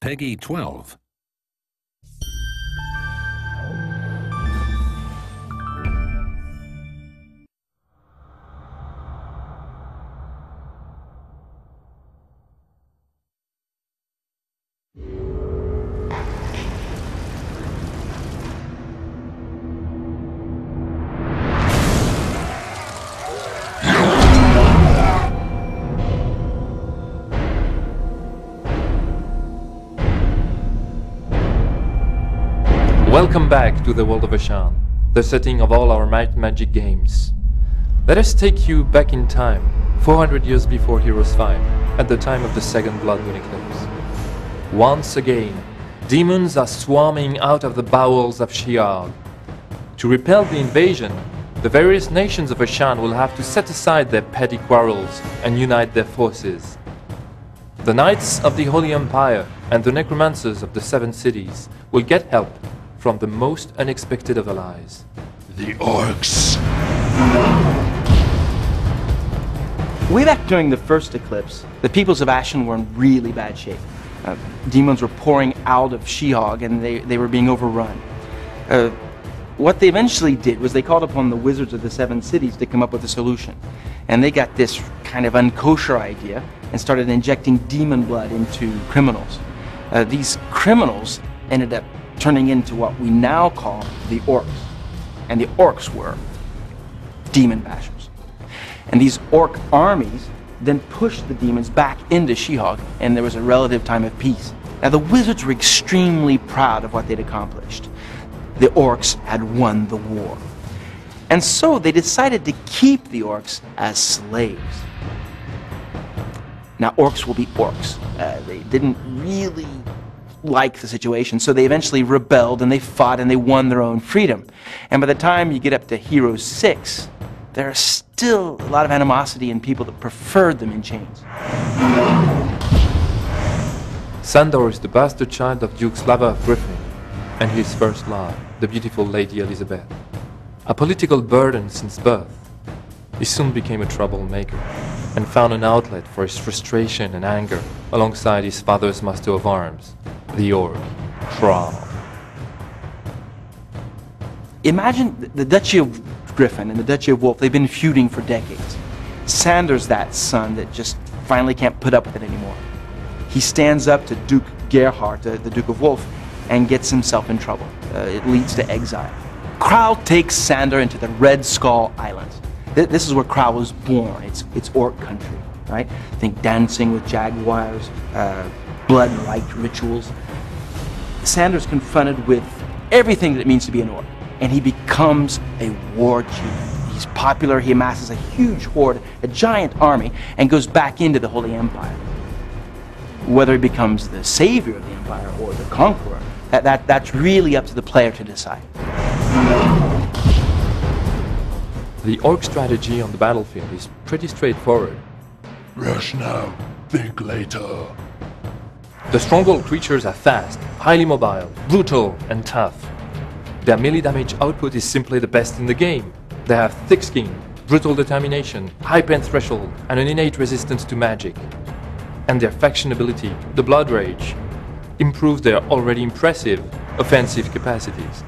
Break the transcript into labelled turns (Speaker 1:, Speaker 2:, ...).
Speaker 1: Peggy 12.
Speaker 2: Welcome back to the world of Ashan, the setting of all our might magic games. Let us take you back in time, 400 years before Heroes 5, at the time of the second Blood Moon eclipse. Once again, demons are swarming out of the bowels of Shi'ar. To repel the invasion, the various nations of Ashan will have to set aside their petty quarrels and unite their forces. The Knights of the Holy Empire and the Necromancers of the Seven Cities will get help from the most unexpected of allies.
Speaker 3: The Orcs.
Speaker 4: Way back during the first eclipse, the peoples of Ashen were in really bad shape. Demons were pouring out of Sheehog and they were being overrun. What they eventually did was they called upon the wizards of the Seven Cities to come up with a solution. And they got this kind of unkosher idea and started injecting demon blood into criminals. These criminals ended up turning into what we now call the Orcs. And the Orcs were demon bashers. And these Orc armies then pushed the demons back into Sheehog, and there was a relative time of peace. Now the wizards were extremely proud of what they'd accomplished. The Orcs had won the war. And so they decided to keep the Orcs as slaves. Now Orcs will be Orcs. They didn't really like the situation, so they eventually rebelled and they fought and they won their own freedom. And by the time you get up to Heroes 6, there is still a lot of animosity in people that preferred them in chains.
Speaker 2: Sandor is the bastard child of Duke Slava of Griffin and his first love, the beautiful Lady Elizabeth. A political burden since birth, he soon became a troublemaker and found an outlet for his frustration and anger alongside his father's master of arms, the Orc, Thrall.
Speaker 4: Imagine the Duchy of Griffin and the Duchy of Wolf. They've been feuding for decades. Sandor's that son that just finally can't put up with it anymore. He stands up to Duke Gerhard, the Duke of Wolf, and gets himself in trouble. It leads to exile. Krau takes Sandor into the Red Skull Islands. This is where Krau was born. It's Orc country, right? Think dancing with jaguars, blood-like rituals. Sandor's confronted with everything that it means to be an Orc, and he becomes a war chief. He's popular, he amasses a huge horde, a giant army, and goes back into the Holy Empire. Whether he becomes the savior of the Empire or the conqueror, that's really up to the player to decide.
Speaker 2: The Orc strategy on the battlefield is pretty straightforward.
Speaker 3: Rush now, think later.
Speaker 2: The stronghold creatures are fast, highly mobile, brutal, and tough. Their melee damage output is simply the best in the game. They have thick skin, brutal determination, high pain threshold, and an innate resistance to magic. And their faction ability, the Blood Rage, improves their already impressive offensive capacities.